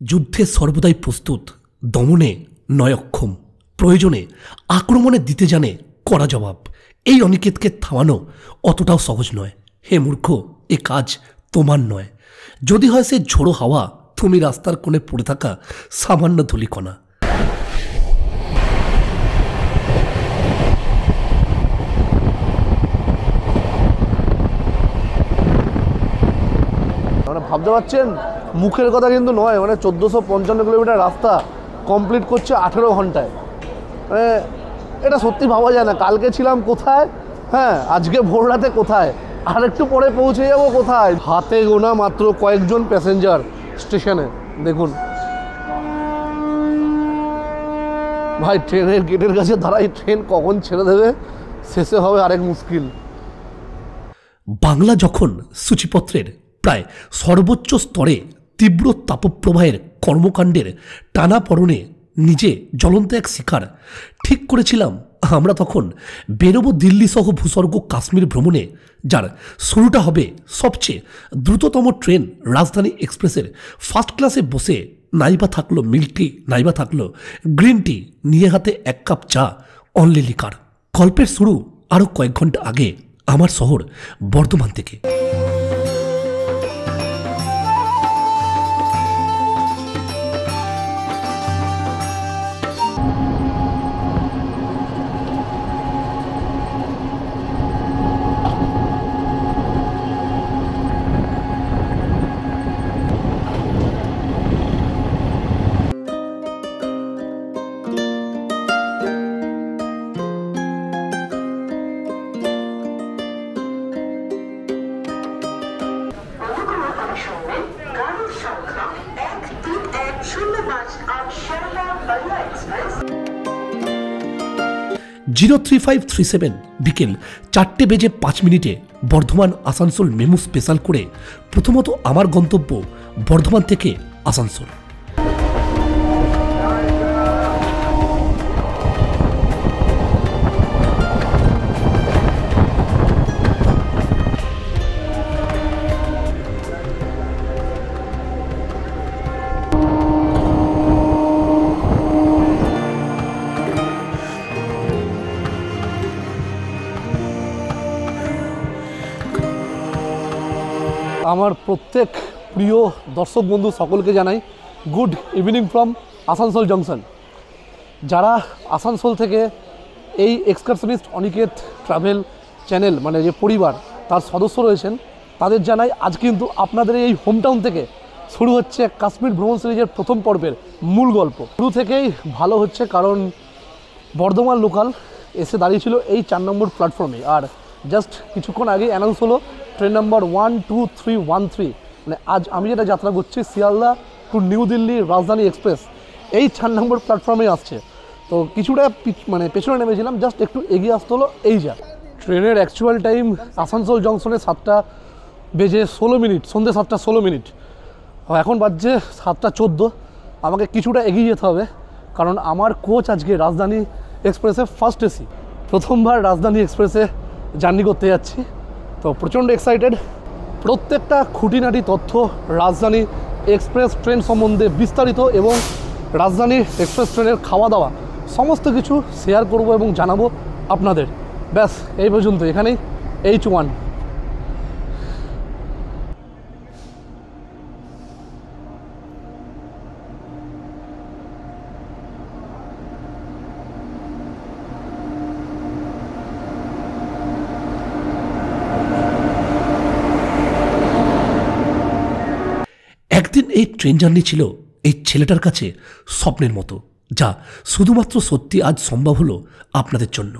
যুদ্ধে সর্বদাই প্রস্তুত, দমনে নয় অক্ষম, প্রয়োজনে আক্রমণে দিতে জানে কড়া জবাব। এই অনিকেতকে থামানো অতটাও সহজ নয়। হে মূর্খ, এ কাজ তোমার নয়। যদি হয় সে ঝোড়ো হাওয়া, তুমি রাস্তার কোণে পড়ে থাকা সামান্য ধূলিকণা। ভাবতে পারছেন, মুখের কথা কিন্তু নয়। 1455 কিলোমিটার রাস্তা কমপ্লিট করছে 18 ঘন্টায়। এটা সত্যি ভাবা যায় না। কালকে ছিলাম কোথায়, হ্যাঁ, আজকে ভোর রাতে কোথায়, আর একটু পরে পৌঁছে যাব কোথায়। হাতে গোনা মাত্র কয়েকজন প্যাসেঞ্জার স্টেশনে। দেখুন ভাই, ট্রেনের গেটের কাছে দাঁড়াই, ট্রেন কখন ছেড়ে দেবে, শেষে হবে আরেক মুশকিল। বাংলা যখন সূচিপত্রের প্রায় সর্বোচ্চ স্তরে তীব্র তাপপ্রবাহের কর্মকাণ্ডের টানাপড়নে নিজে জ্বলন্ত এক শিকার, ঠিক করেছিলাম আমরা তখন বেরোবো দিল্লি সহ ভূস্বর্গ কাশ্মীর ভ্রমণে, যার শুরুটা হবে সবচেয়ে দ্রুততম ট্রেন রাজধানী এক্সপ্রেসের ফার্স্ট ক্লাসে বসে। নাইবা থাকলো মিল্ক টি, নাইবা থাকলো গ্রিন টি, নিয়ে হাতে এক কাপ চা, অনলি লিকার। গল্পের শুরু আরও কয়েক ঘন্টা আগে আমার শহর বর্ধমান থেকে। জিরো 3537 বিকেল 4:05 বর্ধমান আসানসোল মেমু স্পেশাল করে প্রথমত আমার গন্তব্য বর্ধমান থেকে আসানসোল। আমার প্রত্যেক প্রিয় দর্শক বন্ধু সকলকে জানাই good evening from Asansol junction. যারা আসানসোল থেকে এই এক্সকারশনিস্ট অনিকেত ট্রাভেল চ্যানেল যে পরিবার, তার সদস্য রয়েছেন, তাদের জানাই আজ কিন্তু আপনাদের এই হোমটাউন থেকে শুরু হচ্ছে কাশ্মীর ভ্রমণ সিরিজের প্রথম পর্বের মূল গল্প। শুরু থেকেই ভালো হচ্ছে, কারণ বর্ধমান লোকাল এসে দাঁড়িয়েছিল এই 4 নম্বর প্ল্যাটফর্মে। আর জাস্ট কিছুক্ষণ আগে অ্যানাউন্স হলো ট্রেন নাম্বার 12313, আজ আমি যেটা যাত্রা করছি শিয়ালদা টু নিউ দিল্লি রাজধানী এক্সপ্রেস, এই 4 নম্বর প্ল্যাটফর্মে আসছে। তো কিছুটা পেছনে নেমেছিলাম, জাস্ট একটু এগিয়ে আসতে হলো। এই যা ট্রেনের অ্যাকচুয়াল টাইম আসানসোল জংশনে 7:16, সন্ধ্যে 7:16। এখন বাজছে 7:14। আমাকে কিছুটা এগিয়ে যেতে হবে, কারণ আমার কোচ আজকে রাজধানী এক্সপ্রেসে ফার্স্ট এসি। প্রথমবার রাজধানী এক্সপ্রেসে জার্নি করতে যাচ্ছি, তো প্রচণ্ড এক্সাইটেড। প্রত্যেকটা খুঁটিনাটি তথ্য রাজধানী এক্সপ্রেস ট্রেন সম্বন্ধে বিস্তারিত এবং রাজধানী এক্সপ্রেস ট্রেনের খাওয়া দাওয়া সমস্ত কিছু শেয়ার করব এবং জানাবো আপনাদের। ব্যাস এই পর্যন্ত, এখানেই H1। একদিন এই ট্রেন জার্নি ছিল এই ছেলেটার কাছে স্বপ্নের মতো, যা শুধুমাত্র সত্যি আজ সম্ভব হলো আপনাদের জন্য।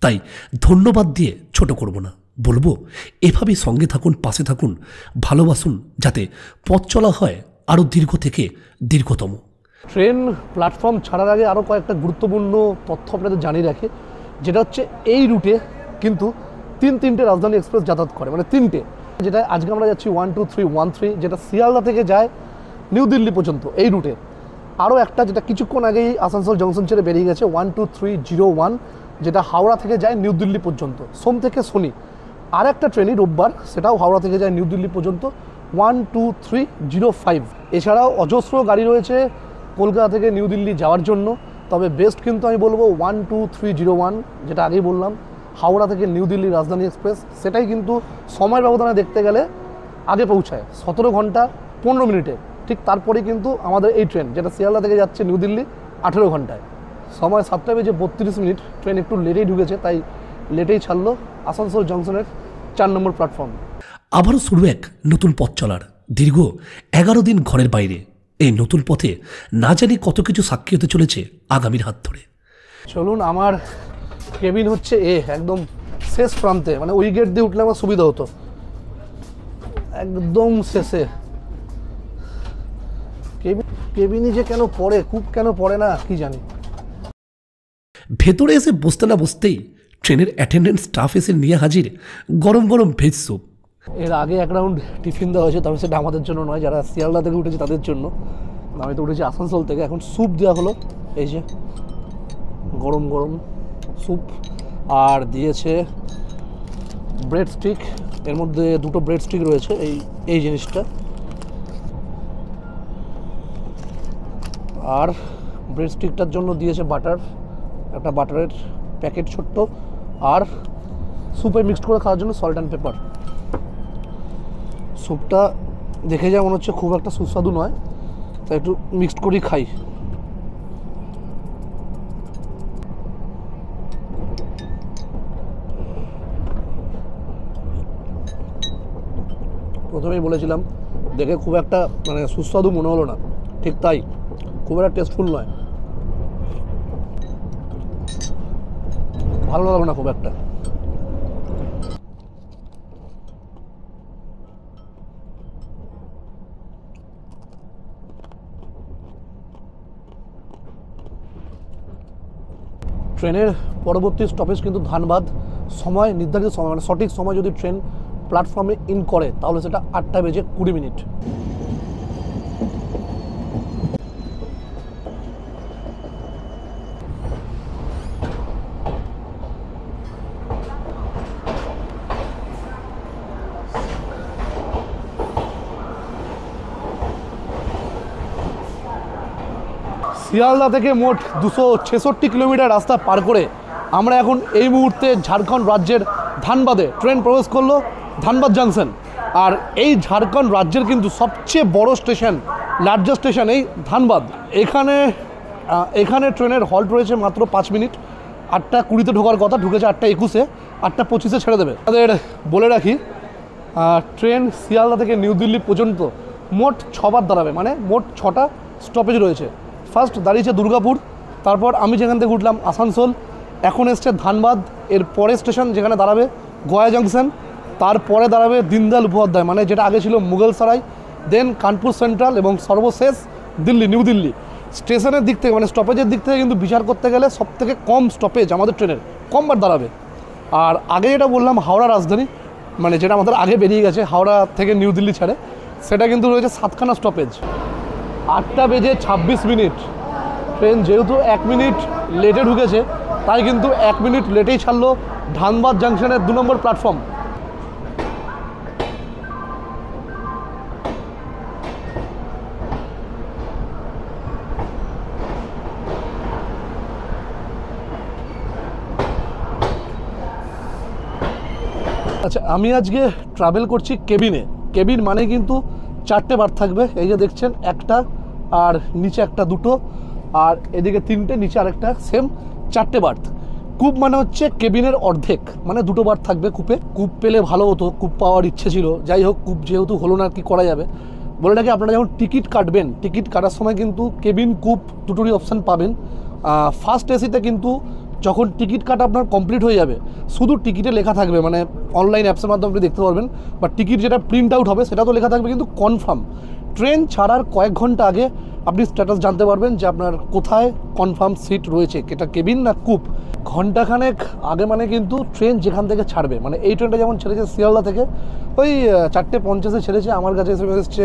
তাই ধন্যবাদ দিয়ে ছোট করব না, বলবো এভাবেই সঙ্গে থাকুন, পাশে থাকুন, ভালোবাসুন, যাতে পথ চলা হয় আরও দীর্ঘ থেকে দীর্ঘতম। ট্রেন প্ল্যাটফর্ম ছাড়ার আগে আরও কয়েকটা গুরুত্বপূর্ণ তথ্য আপনাদের জানিয়ে রাখে, যেটা হচ্ছে এই রুটে কিন্তু তিনটে রাজধানী এক্সপ্রেস যাতায়াত করে, 3টে। যেটা আজকে আমরা যাচ্ছি 12313, যেটা শিয়ালদা থেকে যায় নিউ দিল্লি পর্যন্ত এই রুটে। আরও একটা যেটা কিছুক্ষণ আগেই আসানসোল জংশন ছেড়ে বেরিয়ে গেছে 12301, যেটা হাওড়া থেকে যায় নিউ দিল্লি পর্যন্ত সোম থেকে শনি। আর একটা ট্রেনই রোববার, সেটাও হাওড়া থেকে যায় নিউ দিল্লি পর্যন্ত 12305। এছাড়াও অজস্র গাড়ি রয়েছে কলকাতা থেকে নিউ দিল্লি যাওয়ার জন্য, তবে বেস্ট কিন্তু আমি বলবো 12301, যেটা আগেই বললাম, হাওড়া থেকে নিউ দিল্লি রাজধানী এক্সপ্রেস। সেটাই কিন্তু সময়ের ব্যবধানে দেখতে গেলে আগে পৌঁছায় 17 ঘন্টা 15 মিনিটে। ঠিক তারপরেই কিন্তু আমাদের এই ট্রেন, যেটা শিয়ালদা থেকে যাচ্ছে নিউ দিল্লি 18 ঘন্টায়। সময় 7:32, ট্রেন একটু লেটেই ঢুকেছে, তাই লেটেই ছাড়লো আসানসোল জংশনের 4 নম্বর প্ল্যাটফর্ম। আবারও শুরু এক নতুন পথ চলার। দীর্ঘ 11 দিন ঘরের বাইরে এই নতুন পথে না জানি কত কিছু সাক্ষী হতে চলেছে আগামীর হাত ধরে। চলুন, আমার কেবিন হচ্ছে একদম শেষ প্রান্তে, মানে ওই গেট দিয়ে উঠলে আমার সুবিধা হতো, একদম শেষে। কেবিনই যে কেন পড়ে, খুব কেন পড়ে না কি জানি। ভেতরে এসে বসতে না বসতেই ট্রেনের অ্যাটেন্ডেন্ট স্টাফ এসে নিয়ে হাজির গরম গরম ভেজ স্যুপ। এর আগে এক রাউন্ড টিফিন দেওয়া হয়েছে, তবে সেটা আমাদের জন্য নয়, যারা শিয়ালদা থেকে উঠেছে তাদের জন্য। আমি তো উঠেছি আসানসোল থেকে। এখন স্যুপ দেওয়া হলো, এই যে গরম গরম স্যুপ, আর দিয়েছে ব্রেড স্টিক। এর মধ্যে 2টো ব্রেড স্টিক রয়েছে, এই জিনিসটা। আর ব্রেড স্টিকটার জন্য দিয়েছে বাটার, একটা বাটারের প্যাকেট ছোট্ট, আর স্যুপে মিক্সড করে খাওয়ার জন্য সল্ট অ্যান্ড পেপার। স্যুপটা দেখে যা মনে হচ্ছে খুব একটা সুস্বাদু নয়, তাই একটু মিক্সড করেই খাই। প্রথমেই বলেছিলাম দেখে খুব একটা মানে সুস্বাদু মনে হলো না, ঠিক তাই, খুব একটা টেস্টফুল নয়, ভালো লাগলো না খুব একটা। ট্রেনের পরবর্তী স্টপেজ কিন্তু ধানবাদ। সময় নির্ধারিত সময়, মানে সঠিক সময় যদি ট্রেন প্ল্যাটফর্মে ইন করে তাহলে সেটা 8:20। শিয়ালদা থেকে মোট 266 কিলোমিটার রাস্তা পার করে আমরা এখন এই মুহূর্তে ঝাড়খণ্ড রাজ্যের ধানবাদে ট্রেন প্রবেশ করলো, ধানবাদ জাংশন। আর এই ঝাড়খণ্ড রাজ্যের কিন্তু সবচেয়ে বড় স্টেশন, লার্জেস্ট স্টেশন এই ধানবাদ। এখানে ট্রেনের হল্ট রয়েছে মাত্র 5 মিনিট। 8:20 ঢোকার কথা, ঢুকেছে 8:21, 8:25 ছেড়ে দেবে। তাদের বলে রাখি, ট্রেন শিয়ালদা থেকে নিউ দিল্লি পর্যন্ত মোট 6 বার দাঁড়াবে, মানে মোট 6টা স্টপেজ রয়েছে। ফার্স্ট দাঁড়িয়েছে দুর্গাপুর, তারপর আমি যেখান থেকে উঠলাম আসানসোল, এখন এসছে ধানবাদ। এর পরের স্টেশন যেখানে দাঁড়াবে গয়া জংশন, তারপরে দাঁড়াবে দীনদয়াল উপাধ্যায়, মানে যেটা আগে ছিল মুঘলসরাই, দেন কানপুর সেন্ট্রাল, এবং সর্বশেষ দিল্লি, নিউ দিল্লি। স্টেশনের দিক থেকে মানে স্টপেজের দিক থেকে কিন্তু বিচার করতে গেলে সবথেকে কম স্টপেজ আমাদের ট্রেনের, কমবার দাঁড়াবে। আর আগে যেটা বললাম হাওড়া রাজধানী, মানে যেটা আমাদের আগে বেরিয়ে গেছে হাওড়া থেকে নিউ দিল্লি ছাড়ে, সেটা কিন্তু রয়েছে 7খানা স্টপেজ। 8:26। ট্রেন যেহেতু 1 মিনিট লেটে ঢুকেছে, তাই কিন্তু 1 মিনিট লেটেই ছাড়লো ধানবাদ জাংশনের 2 নম্বর প্ল্যাটফর্ম। আচ্ছা, আমি আজকে ট্রাভেল করছি কেবিনে। কেবিন মানে কিন্তু 4টে বার্থ থাকবে, এই যে দেখছেন, একটা, আর নিচে একটা, 2টো, আর এদিকে 3টে, নিচে আরেকটা, সেম 4টে বার্থ। কূপ মানে হচ্ছে কেবিনের অর্ধেক, মানে 2টো বার্থ থাকবে কূপে। কূপ পেলে ভালো হতো, কূপ পাওয়ার ইচ্ছে ছিল, যাই হোক কূপ যেহেতু হলো না, কি করা যাবে। বলে রাখি, আপনারা যখন টিকিট কাটবেন, টিকিট কাটার সময় কিন্তু কেবিন, কূপ দুটোরই অপশান পাবেন। ফার্স্ট এসিতে কিন্তু যখন টিকিট কাটা আপনার কমপ্লিট হয়ে যাবে, শুধু টিকিটে লেখা থাকবে, মানে অনলাইন অ্যাপসের মাধ্যমে আপনি দেখতে পারবেন, বা টিকিট যেটা প্রিন্ট আউট হবে সেটা তো লেখা থাকবে, কিন্তু কনফার্ম ট্রেন ছাড়ার কয়েক ঘন্টা আগে আপনি স্ট্যাটাস জানতে পারবেন যে আপনার কোথায় কনফার্ম সিট রয়েছে, এটা কেবিন না কূপ। ঘন্টাখানেক আগে মানে কিন্তু ট্রেন যেখান থেকে ছাড়বে, মানে এই ট্রেনটা যেমন ছেড়েছে শিয়ালদা থেকে ওই 4:50 ছেড়েছে, আমার কাছে এসছে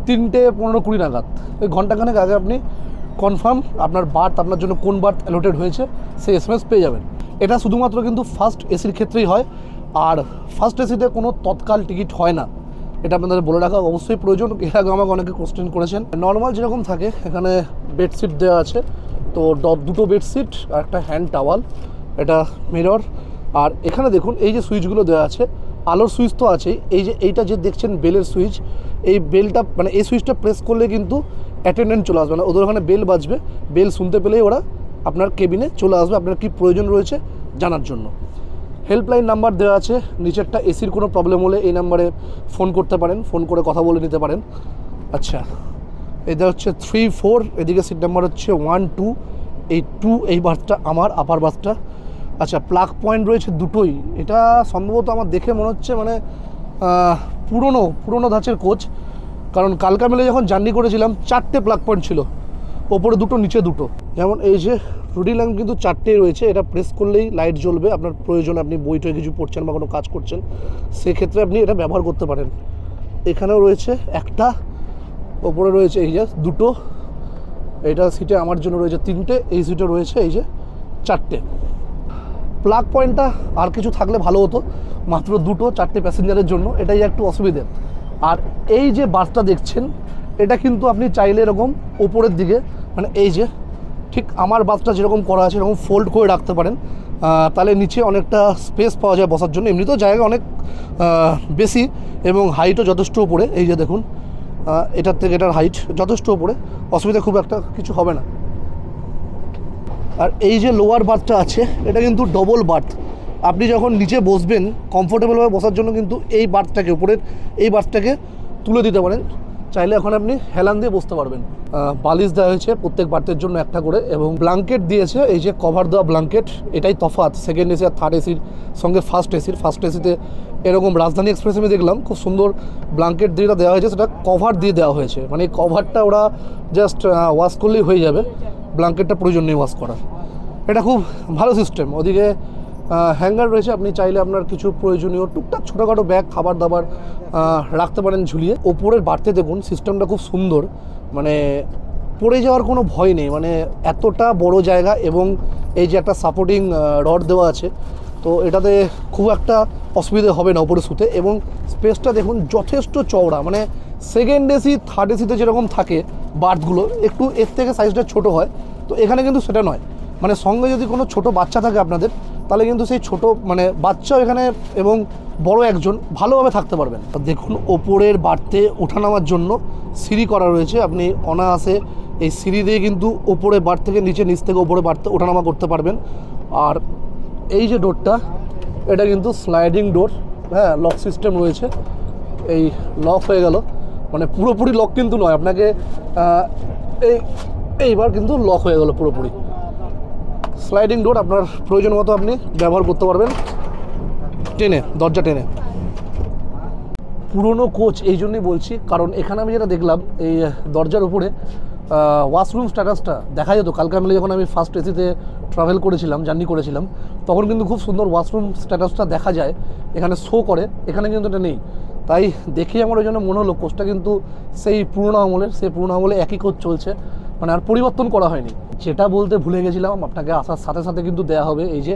3:15-20 নাগাদ। ওই ঘন্টাখানেক আগে আপনি কনফার্ম আপনার বার্থ, আপনার জন্য কোন বার্থ অ্যালোটেড হয়েছে সেই SMS পেয়ে যাবেন। এটা শুধুমাত্র কিন্তু ফার্স্ট এসির ক্ষেত্রেই হয়, আর ফার্স্ট এসিতে কোনো তৎকাল টিকিট হয় না। এটা আপনাদের বলে রাখা অবশ্যই প্রয়োজন। এর আগে আমাকে অনেকে কোশ্চেন করেছেন। নর্মাল যেরকম থাকে এখানে বেডশিট দেওয়া আছে, তো দুটো বেডশিট আর একটা হ্যান্ড টাওয়াল, এটা মিরর। আর এখানে দেখুন এই যে সুইচগুলো দেওয়া আছে, আলোর সুইচ তো আছেই, এই যে এইটা যে দেখছেন বেলের সুইচ, এই বেলটা মানে এই সুইচটা প্রেস করলে কিন্তু অ্যাটেন্ডেন্ট চলে আসবে না, ওদের ওখানে বেল বাজবে, বেল শুনতে পেলেই ওরা আপনার কেবিনে চলে আসবে আপনার কী প্রয়োজন রয়েছে জানার জন্য। হেল্পলাইন নাম্বার দেওয়া আছে, নিচেরটা এসির কোনো প্রবলেম হলে এই নাম্বারে ফোন করতে পারেন, ফোন করে কথা বলে নিতে পারেন। আচ্ছা, এটা হচ্ছে 3, 4, এদিকে সিট নাম্বার হচ্ছে 1, 2, এই 2 এই বাসটা আমার আপার বাসটা। আচ্ছা, প্লাগ পয়েন্ট রয়েছে দুটোই। এটা সম্ভবত আমার দেখে মনে হচ্ছে মানে পুরনো ধাঁচের কোচ, কারণ কালকা মেলে যখন জার্নি করেছিলাম 4টে প্লাগ পয়েন্ট ছিল, ওপরে দুটো নিচে দুটো। যেমন এই যে রুডি ল্যাম্প কিন্তু 4টেই রয়েছে, এটা প্রেস করলেই লাইট জ্বলবে, আপনার প্রয়োজন আপনি বই টই কিছু পড়ছেন বা কোনো কাজ করছেন সেক্ষেত্রে আপনি এটা ব্যবহার করতে পারেন। এখানেও রয়েছে একটা, ওপরে রয়েছে এই যে দুটো, এটা সিটে আমার জন্য রয়েছে 3টে, এই সিটে রয়েছে এই যে 4টে। প্লাগ পয়েন্টটা আর কিছু থাকলে ভালো হতো, মাত্র 2টো 4টে প্যাসেঞ্জারের জন্য, এটাই একটু অসুবিধে। আর এই যে বাসটা দেখছেন এটা কিন্তু আপনি চাইলে এরকম ওপরের দিকে মানে এই যে ঠিক আমার বাসটা যেরকম করা আছে এরকম ফোল্ড করে রাখতে পারেন, তাহলে নিচে অনেকটা স্পেস পাওয়া যায় বসার জন্য। এমনিতেও জায়গা অনেক বেশি এবং হাইটও যথেষ্ট উপরে, এই যে দেখুন এটার থেকে এটার হাইট যথেষ্ট উপরে, অসুবিধা খুব একটা কিছু হবে না। আর এই যে লোয়ার বার্থটা আছে এটা কিন্তু ডবল বার্থ, আপনি যখন নিচে বসবেন কমফোর্টেবলভাবে বসার জন্য কিন্তু এই বার্থটাকে উপরের এই বার্থটাকে তুলে দিতে পারেন, চাইলে এখন আপনি হেলান দিয়ে বসতে পারবেন। বালিশ দেওয়া হয়েছে প্রত্যেক বার্থের জন্য একটা করে, এবং ব্ল্যাঙ্কেট দিয়েছে, এই যে কভার দেওয়া ব্ল্যাঙ্কেট। এটাই তফাৎ সেকেন্ড এসি আর থার্ড এসির সঙ্গে ফার্স্ট এসিতে এরকম রাজধানী এক্সপ্রেস আমি দেখলাম খুব সুন্দর ব্ল্যাঙ্কেট যেটা দেওয়া হয়েছে সেটা কভার দিয়ে দেওয়া হয়েছে, মানে এই কভারটা ওরা জাস্ট ওয়াশ করলেই হয়ে যাবে, ব্ল্যাঙ্কেটটা প্রয়োজন নেই ওয়াশ করার। এটা খুব ভালো সিস্টেম। ওদিকে হ্যাঙ্গার রয়েছে, আপনি চাইলে আপনার কিছু প্রয়োজনীয় টুকটাক ছোটোখাটো ব্যাগ খাবার দাবার রাখতে পারেন ঝুলিয়ে। ওপরের বাড়তে দেখুন সিস্টেমটা খুব সুন্দর, মানে পড়ে যাওয়ার কোনো ভয় নেই, মানে এতটা বড় জায়গা এবং এই যে একটা সাপোর্টিং রড দেওয়া আছে, তো এটাতে খুব একটা অসুবিধে হবে না ওপরে শুতে। এবং স্পেসটা দেখুন যথেষ্ট চওড়া, মানে সেকেন্ড এসি থার্ড এসিতে যেরকম থাকে বার্থগুলো একটু এর থেকে সাইজটা ছোট হয়, তো এখানে কিন্তু সেটা নয়। মানে সঙ্গে যদি কোনো ছোট বাচ্চা থাকে আপনাদের তাহলে কিন্তু সেই ছোট মানে বাচ্চাও এখানে এবং বড় একজন ভালোভাবে থাকতে পারবেন। দেখুন ওপরের বার্থে ওঠানামার জন্য সিঁড়ি করা রয়েছে, আপনি অনায়াসে এই সিঁড়ি দিয়ে কিন্তু ওপরে বার্থ থেকে নিচে, নিচ থেকে ওপরে বার্থে ওঠানামা করতে পারবেন। আর এই যে ডোরটা এটা কিন্তু স্লাইডিং ডোর, হ্যাঁ লক সিস্টেম রয়েছে, এই লক হয়ে গেল, মানে পুরোপুরি লক কিন্তু নয়, আপনাকে এইবার কিন্তু লক হয়ে গেল পুরোপুরি। স্লাইডিং ডোর আপনার প্রয়োজন মতো আপনি ব্যবহার করতে পারবেন টেনে, দরজা টেনে। পুরনো কোচ এই জন্যই বলছি কারণ এখানে আমি যেটা দেখলাম এই দরজার উপরে ওয়াশরুম স্ট্যাটাসটা দেখা যেত। কালকে মিলে যখন আমি ফার্স্ট এসিতে ট্রাভেল করেছিলাম, জার্নি করেছিলাম, তখন কিন্তু খুব সুন্দর ওয়াশরুম স্ট্যাটাসটা দেখা যায়, এখানে শো করে, এখানে কিন্তু এটা নেই। তাই দেখেই আমার ওই জন্য মনে হলো কোচটা কিন্তু সেই পুরোনো আমলে একই কোচ চলছে, মানে আর পরিবর্তন করা হয়নি। যেটা বলতে ভুলে গেছিলাম, আপনাকে আসার সাথে সাথে কিন্তু দেয়া হবে এই যে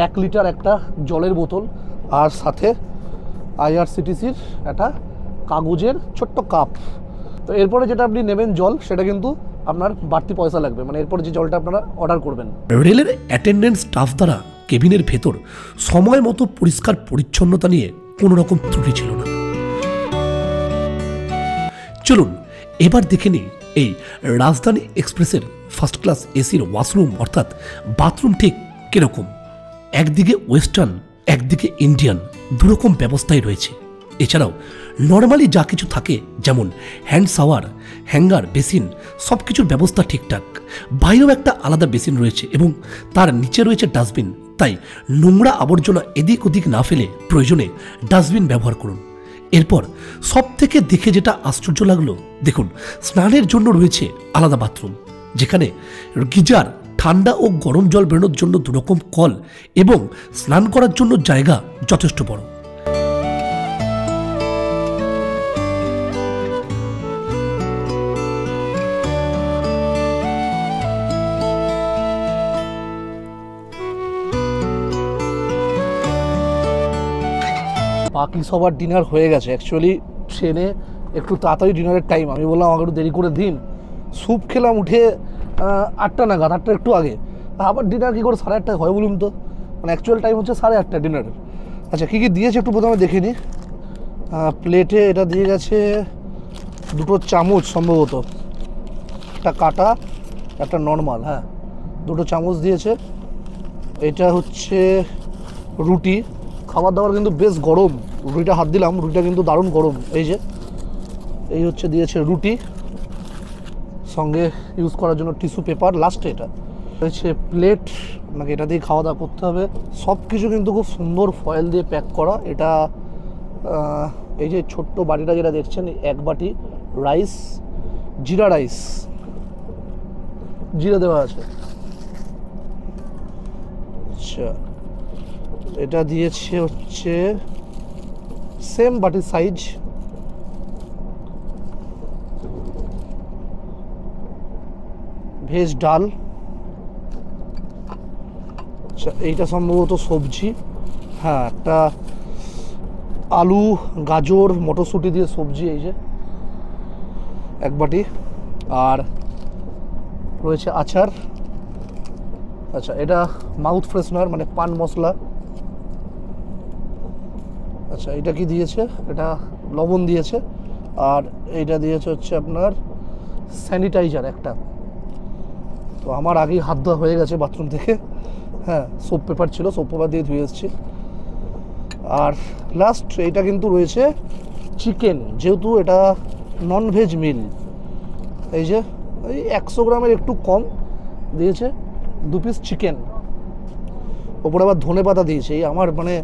1 লিটার একটা জলের বোতল, আর সাথে IRCTCর একটা কাগজের ছোট্ট কাপ। তো এরপরে যেটা আপনি নেবেন জল, সেটা কিন্তু আপনার বাড়তি পয়সা লাগবে, মানে এরপরে যে জলটা আপনারা অর্ডার করবেন। রেলের অ্যাটেন্ডেন্ট স্টাফ দ্বারা কেবিনের ভেতর সময় মতো পরিষ্কার পরিচ্ছন্নতা নিয়ে কোনো রকম ত্রুটি ছিল না। চলুন এবার দেখে নিই এই রাজধানী এক্সপ্রেসের ফার্স্ট ক্লাস এসির ওয়াশরুম অর্থাৎ বাথরুম ঠিক কিরকম। একদিকে ওয়েস্টার্ন, একদিকে ইন্ডিয়ান, দুরকম ব্যবস্থাই রয়েছে। এছাড়াও নর্মালি যা কিছু থাকে যেমন হ্যান্ড শাওয়ার, হ্যাঙ্গার, বেসিন, সব কিছুর ব্যবস্থা ঠিকঠাক। বাইরেও একটা আলাদা বেসিন রয়েছে এবং তার নিচে রয়েছে ডাস্টবিন, তাই নোংরা আবর্জনা এদিক ওদিক না ফেলে প্রয়োজনে ডাস্টবিন ব্যবহার করুন। এরপর সব থেকে দেখে যেটা আশ্চর্য লাগলো, দেখুন স্নানের জন্য রয়েছে আলাদা বাথরুম, যেখানে গিজার, ঠান্ডা ও গরম জল বেরোনোর জন্য দুরকম কল এবং স্নান করার জন্য জায়গা যথেষ্ট বড়। বাকি সবার ডিনার হয়ে গেছে। অ্যাকচুয়ালি বসে এনে একটু তাড়াতাড়ি ডিনারের টাইম, আমি বললাম আমাকে একটু দেরি করে দিন। স্যুপ খেলাম উঠে 8টা নাগাদ, 8টার একটু আগে। আবার ডিনার কী করে 8:30 হয় বলুন তো, মানে অ্যাকচুয়াল টাইম হচ্ছে 8:30 ডিনারের। আচ্ছা কী কী দিয়েছে একটু প্রথমে দেখে নিই। প্লেটে এটা দিয়ে গেছে 2টো চামচ সম্ভবত, একটা কাটা একটা নর্মাল, হ্যাঁ 2টো চামচ দিয়েছে। এটা হচ্ছে রুটি, খাবার দাবার কিন্তু বেশ গরম, রুটিটা হাত দিলাম, রুটিটা কিন্তু দারুণ গরম। এই হচ্ছে দিয়েছে রুটি, সঙ্গে ইউজ করার জন্য টিস্যু পেপার লাস্টে। এটা হচ্ছে প্লেট, আপনাকে এটা দিয়ে খাওয়া দাওয়া করতে হবে। সব কিছু কিন্তু খুব সুন্দর ফয়েল দিয়ে প্যাক করা। এটা এই যে ছোট্ট বাটিটা যেটা দেখছেন, 1 বাটি রাইস, জিরা রাইস, জিরা দেওয়া আছে। আচ্ছা এটা দিয়েছে হচ্ছে সেম বাটির সাইজ, ভেজ ডাল। আচ্ছা এইটা সম্ভবত সবজি, হ্যাঁ একটা আলু গাজর মটরশুঁটি দিয়ে সবজি, এই যে 1 বাটি। আর রয়েছে আচার। আচ্ছা এটা মাউথ ফ্রেশনার মানে পান মশলা। আচ্ছা এটা কি দিয়েছে, এটা লবণ দিয়েছে। আর এইটা দিয়েছে হচ্ছে আপনার স্যানিটাইজার একটা। তো আমার আগেই হাত ধোয়া হয়ে গেছে বাথরুম থেকে, হ্যাঁ সোপ পেপার ছিল, সোপ পেপার দিয়ে ধুয়ে এসেছি। আর লাস্ট এইটা কিন্তু রয়েছে চিকেন, যেহেতু এটা নন ভেজ মিল। এই যে এই 100 গ্রামের একটু কম দিয়েছে, 2 পিস চিকেন। ওপরে আবার ধনে পাতা দিয়েছে। এই আমার মানে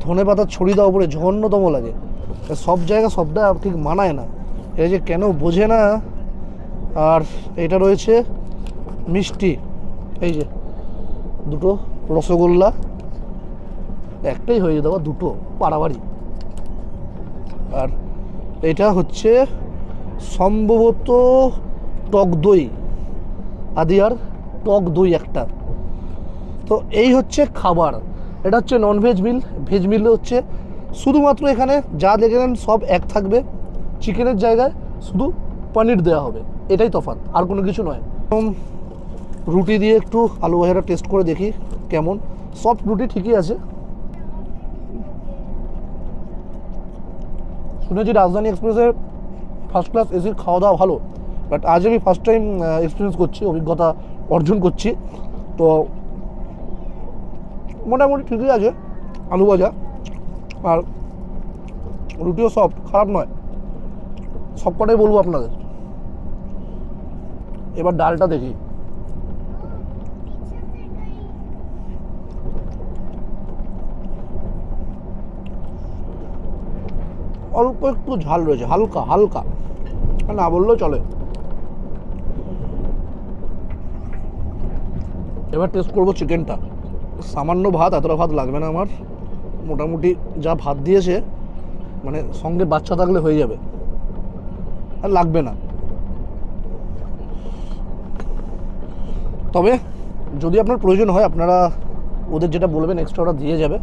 ধনে পাতা ছড়িয়ে দেওয়া ওপরে জঘন্যতম লাগে, সব জায়গা সবটা ঠিক মানায় না, এই যে কেন বোঝে না। আর এটা রয়েছে মিষ্টি, এই যে 2টো রসগোল্লা, একটাই হয়ে যেত, 2টো পাড়াবাড়ি। আর এটা হচ্ছে সম্ভবত টক দই, আদিয়ার টক দই একটা। তো এই হচ্ছে খাবার, এটা হচ্ছে নন ভেজ মিল। ভেজ মিলে হচ্ছে শুধুমাত্র এখানে যা দেখলেন সব এক থাকবে, চিকেনের জায়গায় শুধু পনির দেওয়া হবে, এটাই তফাৎ, আর কোনো কিছু নয়। রুটি দিয়ে একটু আলু ভাজাটা টেস্ট করে দেখি কেমন। সফট রুটি ঠিকই আছে। শুনেছি রাজধানী এক্সপ্রেসের ফার্স্ট ক্লাস এসির খাওয়া দাওয়া ভালো, বাট আজ আমি ফার্স্ট টাইম এক্সপিরিয়েন্স করছি, অভিজ্ঞতা অর্জন করছি। তো মোটামুটি ঠিকই আছে আলু ভাজা, আর রুটিও সফট, খারাপ নয়, সবকটাই বলবো আপনাদের। এবার ডালটা দেখি। অল্প একটু ঝাল রয়েছে, হালকা হালকা, না বললেও চলে। এবার টেস্ট করবো চিকেনটা। সামান্য ভাত, এতটা ভাত লাগবে না আমার, মোটামুটি যা ভাত দিয়েছে মানে সঙ্গে বাচ্চা থাকলে হয়ে যাবে, আর লাগবে না। তবে যদি আপনার প্রয়োজন হয় আপনারা ওদের যেটা বলবেন এক্সট্রা ওরা দিয়ে যাবে,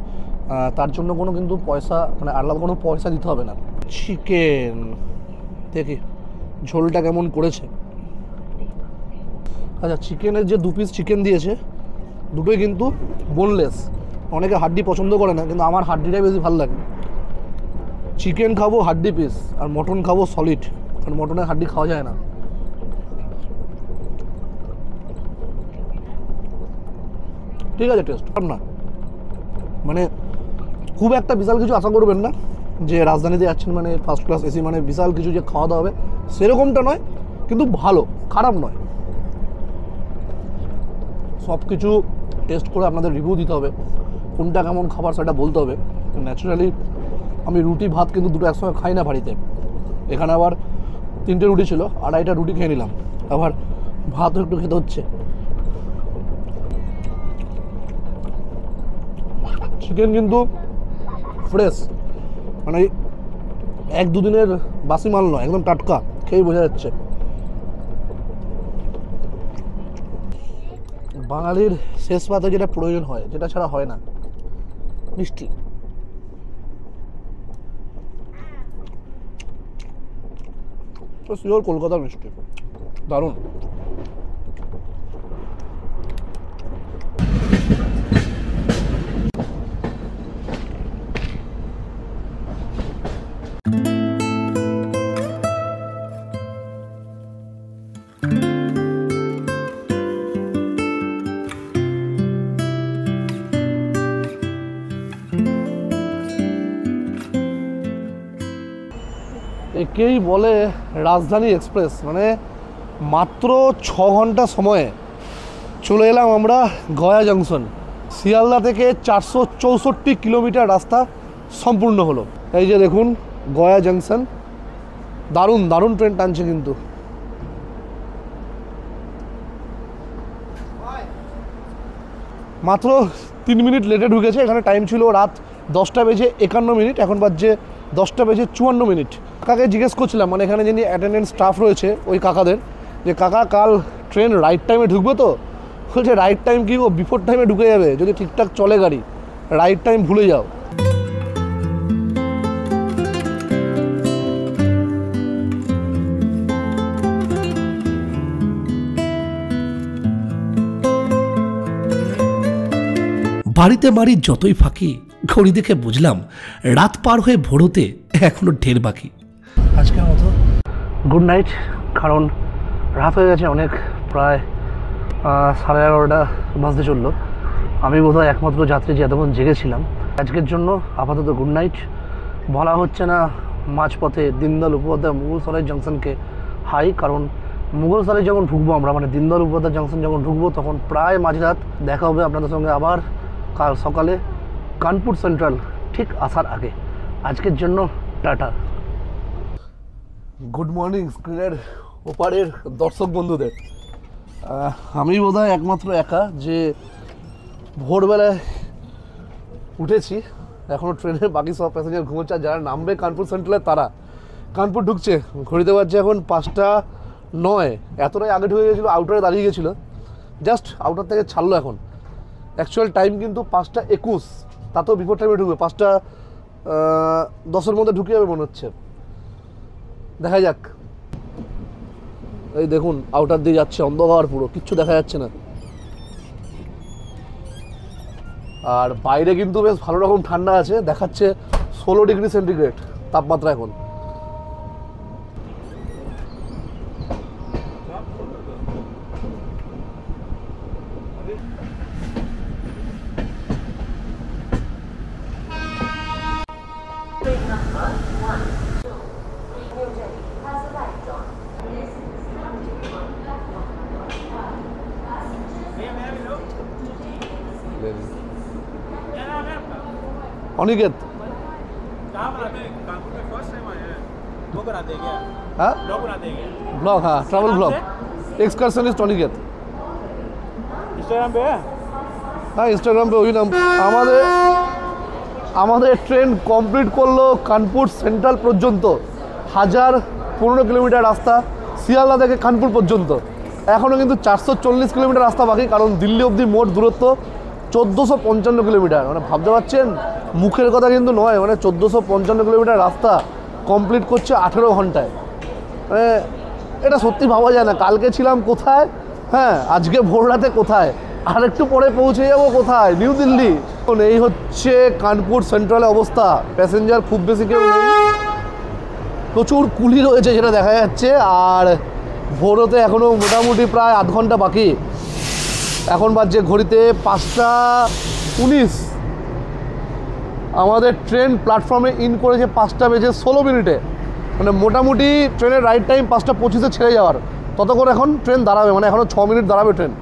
তার জন্য কোনো কিন্তু পয়সা মানে আলাদা কোনো পয়সা দিতে হবে না। চিকেন দেখি ঝোলটা কেমন করেছে। আচ্ছা চিকেনের যে 2 পিস চিকেন দিয়েছে, দুটোই কিন্তু বোনলেস। অনেকে হাড্ডি পছন্দ করে না, কিন্তু আমার হাড্ডিটাই বেশি ভালো লাগে। চিকেন খাবো হাড্ডি পিস, আর মটন খাবো সলিড, কারণ মটনের হাড্ডি খাওয়া যায় না। ঠিক আছে টেস্ট না, মানে খুব একটা বিশাল কিছু আশা করবেন না যে রাজধানীতে যাচ্ছেন মানে ফার্স্ট ক্লাস এসি মানে বিশাল কিছু যে খাওয়া দাওয়া হবে, সেরকমটা নয়, কিন্তু ভালো, খারাপ নয়। সব কিছু টেস্ট করে আপনাদের রিভিউ দিতে হবে, কোনটা কেমন খাবার সেটা বলতে হবে। ন্যাচারালি আমি রুটি ভাত কিন্তু দুটো একসঙ্গে খাই না বাড়িতে। এখানে আবার 3টে রুটি ছিল, 2.5টা রুটি খেয়ে নিলাম, আবার ভাতও একটু খেতে হচ্ছে। চিকেন কিন্তু ফ্রেশ, মানে 1-2 দিনের বাসি মাল নয়, একদম টাটকা, খেয়েই বোঝা যাচ্ছে। বাঙালির শেষ পাতে যেটা প্রয়োজন হয়, যেটা ছাড়া হয় না, মিষ্টি। শিওর কলকাতার মিষ্টি, দারুণ। একেই বলে রাজধানী এক্সপ্রেস, মানে মাত্র 6 ঘন্টা সময়ে চলে এলাম আমরা গয়া জংশন। শিয়ালদা থেকে 464 কিলোমিটার রাস্তা সম্পূর্ণ হলো। এই যে দেখুন গয়া জংশন, দারুণ দারুণ ট্রেন টানছে কিন্তু। মাত্র 3 মিনিট লেটে ঢুকেছে, এখানে টাইম ছিল রাত 10:51, এখন বাজছে 10:54। কাকাকে জিজ্ঞেস করছিলাম, মানে এখানে যিনি অ্যাটেন্ডেন্ট স্টাফ রয়েছে ওই কাকাদের, যে কাকা কাল ট্রেন রাইট টাইমে ঢুকবে তো? বলছে রাইট টাইম কি ও বিফোর টাইমে ঢুকে যাবে যদি ঠিকঠাক চলে গাড়ি, রাইট টাইম ভুলে যাও। বাড়িতে মারি যতই ফাঁকি, ঘড়ি দেখে বুঝলাম রাত পার হয়ে ভোর হতে এখনো ঢের বাকি। আজকের মতো গুড নাইট, কারণ রাত হয়ে গেছে অনেক, প্রায় 11:30 বাজতে চললো। আমি বোধহয় একমাত্র যাত্রী যে এতক্ষণ জেগেছিলাম। আজকের জন্য আপাতত গুড নাইট। বলা হচ্ছে না মাঝপথে দীনদয়াল উপাধ্যায় মুঘলসরাই জংশনকে হাই, কারণ মুঘলসরাই যখন ঢুকবো আমরা, মানে দীনদয়াল উপাধ্যায় জংশন যখন ঢুকবো, তখন প্রায় মাঝরাত। দেখা হবে আপনাদের সঙ্গে আবার কাল সকালে কানপুর সেন্ট্রাল ঠিক আসার আগে। আজকের জন্য টাটা। গুড মর্নিং স্ক্রিনের ওপারের দর্শক বন্ধুদের। আমি বোধহয় একমাত্র একা যে ভোরবেলায় উঠেছি, এখনও ট্রেনের বাকি সব প্যাসেঞ্জার ঘুমোচ্ছে। যারা নামবে কানপুর সেন্ট্রালে তারা কানপুর ঢুকছে। ঘড়িতে বাজছে এখন 5:09। এতটাই আগে ঢুকে গেছিলো, আউটারে দাঁড়িয়ে গেছিলো, জাস্ট আউটার থেকে ছাড়লো এখন। অ্যাকচুয়াল টাইম কিন্তু 5:21, তাতেও বিফোর টাইমে ঢুকবে। 5:10 মধ্যে ঢুকে যাবে মনে হচ্ছে, দেখা যাক। এই দেখুন আউটার দিয়ে যাচ্ছে, অন্ধকার পুরো, কিচ্ছু দেখা যাচ্ছে না। আর বাইরে কিন্তু বেশ ভালো রকম ঠান্ডা আছে, দেখাচ্ছে 16 ডিগ্রি সেন্টিগ্রেড তাপমাত্রা এখন। अनिकेत कहाँ बनाते हैं? कानपुर में फर्स्ट टाइम आए हैं। ब्लॉग बनाते हैं क्या? हाँ ब्लॉग बनाते हैं क्या? ब्लॉग, हाँ travel blog, excursionist Aniket. Instagram पे है? हाँ इंस्टाग्राम पे वही नाम। আমাদের ট্রেন কমপ্লিট করলো কানপুর সেন্ট্রাল পর্যন্ত। 1015 কিলোমিটার রাস্তা শিয়ালদা থেকে কানপুর পর্যন্ত। এখনও কিন্তু 440 কিলোমিটার রাস্তা বাকি, কারণ দিল্লি অবধি মোট দূরত্ব 1455 কিলোমিটার। মানে ভাবতে পারছেন, মুখের কথা কিন্তু নয়, মানে 1455 কিলোমিটার রাস্তা কমপ্লিট করছে 18 ঘন্টায়। মানে এটা সত্যি ভাবা যায় না। কালকে ছিলাম কোথায়, হ্যাঁ আজকে ভোর রাতে কোথায়, আর একটু পরে পৌঁছে যাবো কোথায়, নিউ দিল্লি। এই হচ্ছে কানপুর সেন্ট্রালের অবস্থা। প্যাসেঞ্জার খুব বেশি কেউ নেই, প্রচুর কুলি রয়েছে যেটা দেখা যাচ্ছে। আর ভোর হতে এখনও মোটামুটি প্রায় আধ ঘন্টা বাকি। এখন বাজছে ঘড়িতে 5:19। আমাদের ট্রেন প্ল্যাটফর্মে ইন করেছে 5:16। মানে মোটামুটি ট্রেনের রাইট টাইম 5:25 ছেড়ে যাওয়ার, ততক্ষণ এখন ট্রেন দাঁড়াবে, মানে এখনও 6 মিনিট দাঁড়াবে ট্রেন।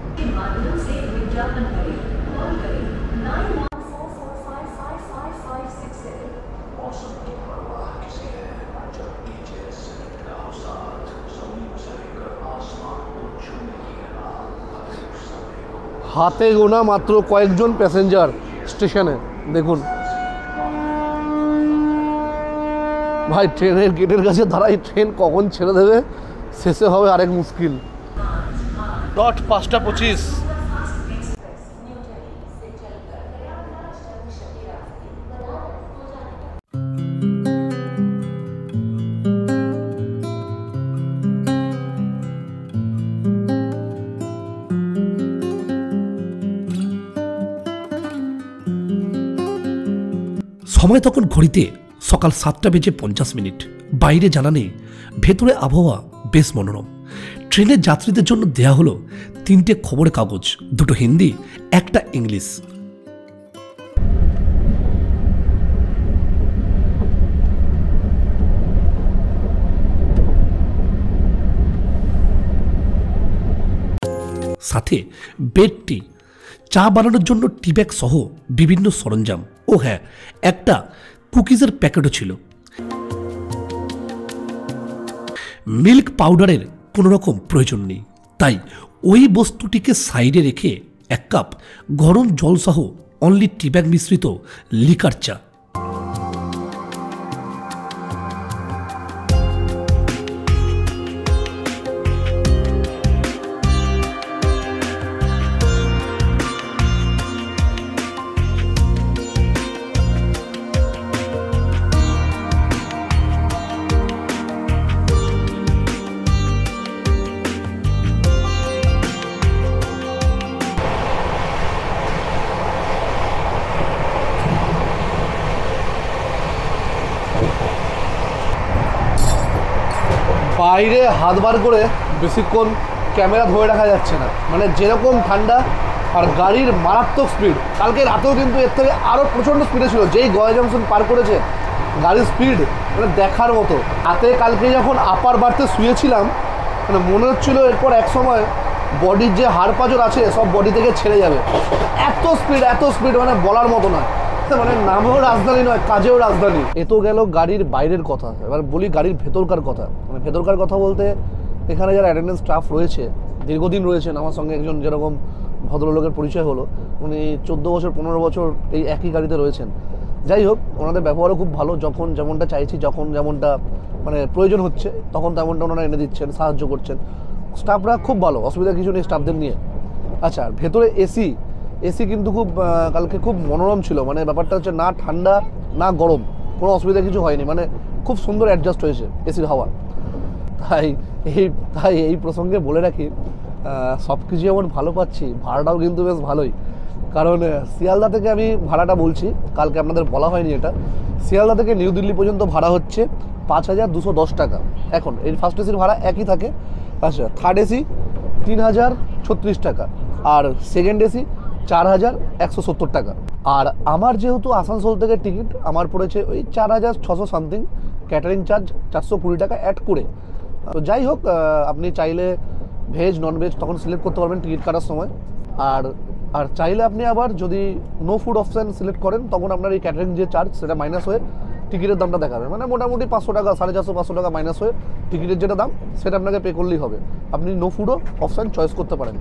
হাতে গোনা মাত্র কয়েকজন প্যাসেঞ্জার স্টেশনে। দেখুন ভাই, ট্রেনের গেটের কাছে দাঁড়াই, ট্রেন কখন ছেড়ে দেবে, শেষে হবে আরেক মুশকিল। 5:25। সময় তখন ঘড়িতে সকাল 7:50। বাইরে জানা নেই, ভেতরে আবহাওয়া বেশ মনোরম। ট্রেনের যাত্রীদের জন্য দেয়া হলো 3টে খবরের কাগজ, 2টো হিন্দি, 1টা ইংলিশ। সাথে বেড টি, চা বানানোর জন্য টি ব্যাগ সহ বিভিন্ন সরঞ্জাম। ও হ্যাঁ, একটা কুকিজের প্যাকেটও ছিল। মিল্ক পাউডারের কোনো রকম প্রয়োজন নেই, তাই ওই বস্তুটিকে সাইডে রেখে 1 কাপ গরম জল সহ অনলি টি ব্যাগ মিশ্রিত লিকার চা। বাইরে হাত বার করে বেশিক্ষণ ক্যামেরা ধরে রাখা যাচ্ছে না, মানে যেরকম ঠান্ডা আর গাড়ির মারাত্মক স্পিড। কালকে রাতেও কিন্তু এর থেকে আরও প্রচণ্ড স্পিডে ছিল। যেই গয়া জংশন পার করেছে গাড়ির স্পিড মানে দেখার মতো। হাতে কালকে যখন আপার বাড়তে শুয়েছিলাম, মানে মনে হচ্ছিল এরপর এক সময় বডির যে হাড় পাঁজর আছে সব বডি থেকে ছেড়ে যাবে। এত স্পিড মানে বলার মতো নয়। মানে নামেও রাজধানী নয়, কাজেও রাজধানী। এ তো গেল গাড়ির বাইরের কথা। এবার বলি গাড়ির ভেতরকার কথা। মানে ভেতরকার কথা বলতে এখানে যারা অ্যাটেন্ডেন্স স্টাফ রয়েছে, দীর্ঘদিন রয়েছেন। আমার সঙ্গে একজন যেরকম ভদ্রলোকের পরিচয় হলো, উনি 14 বছর 15 বছর এই একই গাড়িতে রয়েছেন। যাই হোক, ওনাদের ব্যবহারও খুব ভালো। যখন যেমনটা চাইছি, যখন যেমনটা মানে প্রয়োজন হচ্ছে, তখন তেমনটা ওনারা এনে দিচ্ছেন, সাহায্য করছেন। স্টাফরা খুব ভালো, অসুবিধা কিছু নেই স্টাফদের নিয়ে। আচ্ছা, ভেতরে এসি কিন্তু খুব কালকে খুব মনোরম ছিল। মানে ব্যাপারটা হচ্ছে না ঠান্ডা না গরম, কোনো অসুবিধা কিছু হয়নি। মানে খুব সুন্দর অ্যাডজাস্ট হয়েছে এসির হাওয়া। তাই এই প্রসঙ্গে বলে রাখি, সব কিছু যেমন ভালো পাচ্ছি, ভাড়াটাও কিন্তু বেশ ভালোই। কারণ শিয়ালদা থেকে আমি ভাড়াটা বলছি, কালকে আপনাদের বলা হয়নি এটা। শিয়ালদা থেকে নিউ দিল্লি পর্যন্ত ভাড়া হচ্ছে 5,210 টাকা। এখন এই ফার্স্ট এসির ভাড়া একই থাকে। আচ্ছা, থার্ড এসি 3,036 টাকা, আর সেকেন্ড এসি 4,170 টাকা। আর আমার যেহেতু আসানসোল থেকে টিকিট, আমার পড়েছে ওই 4,600 সামথিং, ক্যাটারিং চার্জ 420 টাকা অ্যাড করে। তো যাই হোক, আপনি চাইলে ভেজ নন ভেজ তখন সিলেক্ট করতে পারবেন টিকিট কাটার সময়। আর চাইলে আপনি আবার যদি নো ফুড অপশান সিলেক্ট করেন, তখন আপনার এই ক্যাটারিং যে চার্জ সেটা মাইনাস হয়ে টিকিটের দামটা দেখাবে। মানে মোটামুটি 500 টাকা, 450-500 টাকা মাইনাস হয়ে টিকিটের যেটা দাম সেটা আপনাকে পে করলেই হবে। আপনি নো ফুডও অপশান চয়েস করতে পারেন।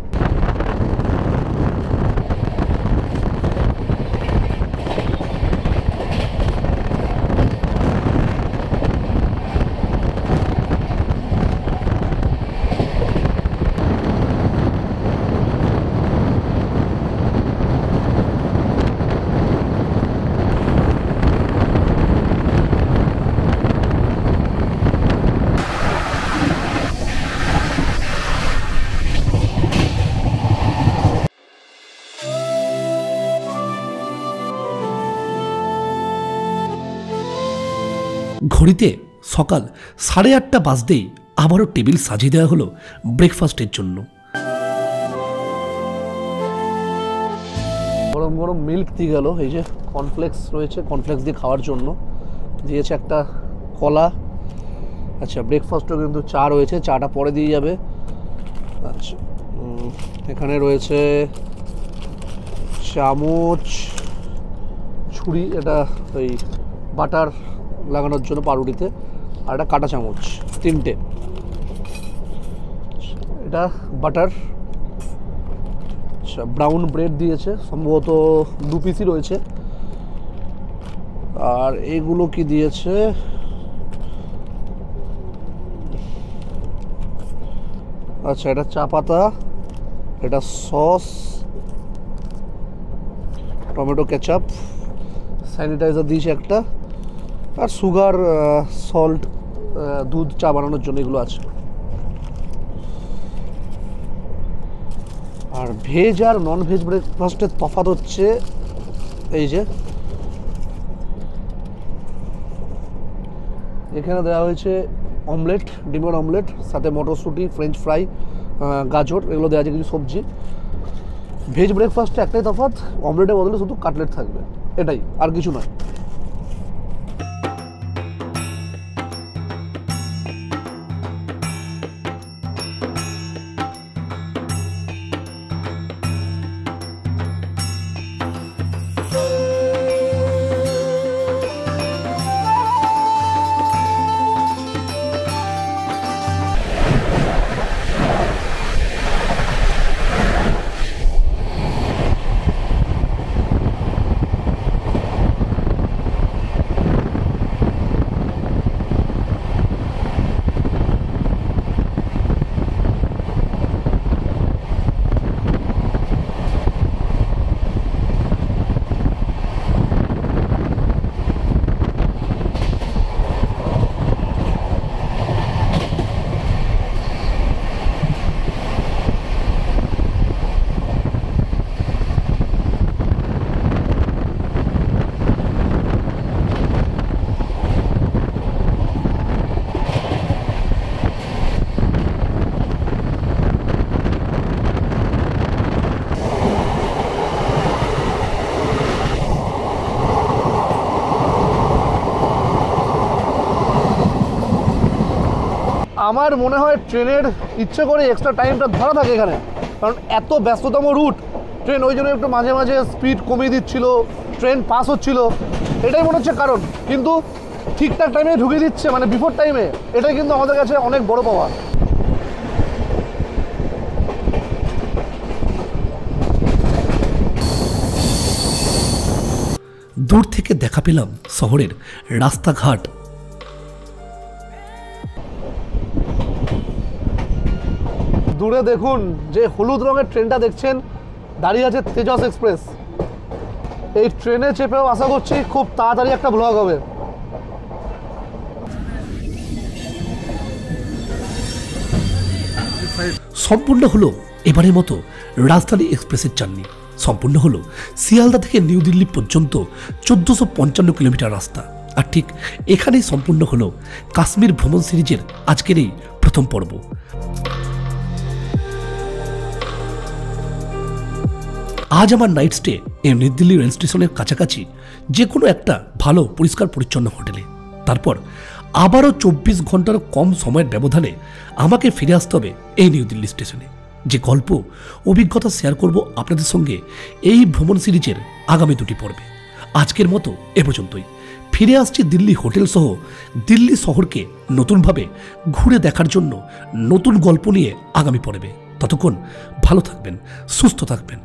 ঘড়িতে সকাল 8:30 বাজতেই আবারও টেবিল সাজিয়ে দেওয়া হলো ব্রেকফাস্টের জন্য। গরম গরম মিল্ক দিয়ে গেল। এই যে কর্নফ্লেক্স রয়েছে, কর্নফ্লেক্স দিয়ে খাওয়ার জন্য দিয়েছে একটা কলা। আচ্ছা, ব্রেকফাস্টও কিন্তু চা রয়েছে, চাটা পরে দিয়ে যাবে। আচ্ছা, এখানে রয়েছে চামচ, ছুরি, এটা ওই বাটার লাগানোর জন্য পাউরুটিতে, আর একটা কাঁটা চামচ, 3টে। এটা বাটার। আচ্ছা, ব্রাউন ব্রেড দিয়েছে, সম্ভবত 2 পিসই রয়েছে। আর এগুলো কি দিয়েছে, আচ্ছা এটা চা পাতা, এটা সস, টমেটো কেচাপ, স্যানিটাইজার দিয়েছে একটা, আর সুগার, সল্ট, দুধ চা বানানোর জন্য এগুলো আছে। আর ভেজ আর নন ভেজ ব্রেকফাস্টের তফাৎ হচ্ছে এই যে এখানে দেওয়া হয়েছে অমলেট, ডিমের অমলেট, সাথে মটরশুঁটি, ফ্রেঞ্চ ফ্রাই, গাজর, এগুলো দেওয়া আছে কিছু সবজি। ভেজ ব্রেকফাস্টে একটাই তফাৎ, অমলেটের বদলে শুধু কাটলেট থাকবে, এটাই, আর কিছু নয়। আমার মনে হয় ট্রেনের ইচ্ছে করে এক্সট্রা টাইমটা ধরা থাকে এখানে, কারণ এত ব্যস্ততম রুট ট্রেন, ওই জন্য একটু মাঝে মাঝে স্পিড কমিয়ে দিচ্ছিল, ট্রেন পাস হচ্ছিল, এটাই মনে হচ্ছে কারণ। কিন্তু ঠিকঠাক টাইমে ঢুকিয়ে দিচ্ছে, মানে বিফোর টাইমে, এটাই কিন্তু আমাদের কাছে অনেক বড় পাওয়া। দূর থেকে দেখা পেলাম শহরের রাস্তাঘাট। দূরে দেখুন যে হলুদ রঙের ট্রেনটা দেখছেন, দাঁড়িয়ে আছে তেজস এক্সপ্রেস। এই ট্রেনে চেপেও আশা করছি খুব তাড়াতাড়ি একটা ব্লগ হবে। সম্পূর্ণ হলো এবারের মতো রাজধানী এক্সপ্রেসের জার্নি। সম্পূর্ণ হলো শিয়ালদা থেকে নিউ দিল্লি পর্যন্ত 1455 কিলোমিটার রাস্তা। আর ঠিক এখানেই সম্পূর্ণ হলো কাশ্মীর ভ্রমণ সিরিজের আজকের এই প্রথম পর্ব। আজ আমার নাইট স্টে এই নিউ দিল্লি রেল স্টেশনের কাছাকাছি যে কোনো একটা ভালো পরিষ্কার পরিচ্ছন্ন হোটেলে। তারপর আবারও 24 ঘন্টার কম সময়ের ব্যবধানে আমাকে ফিরে আসতে হবে এই নিউ দিল্লি স্টেশনে। যে গল্প অভিজ্ঞতা শেয়ার করব আপনাদের সঙ্গে এই ভ্রমণ সিরিজের আগামী 2টি পর্বে। আজকের মতো এ পর্যন্তই। ফিরে আসছি দিল্লি হোটেল সহ দিল্লি শহরকে নতুনভাবে ঘুরে দেখার জন্য নতুন গল্প নিয়ে আগামী পর্বে। ততক্ষণ ভালো থাকবেন, সুস্থ থাকবেন।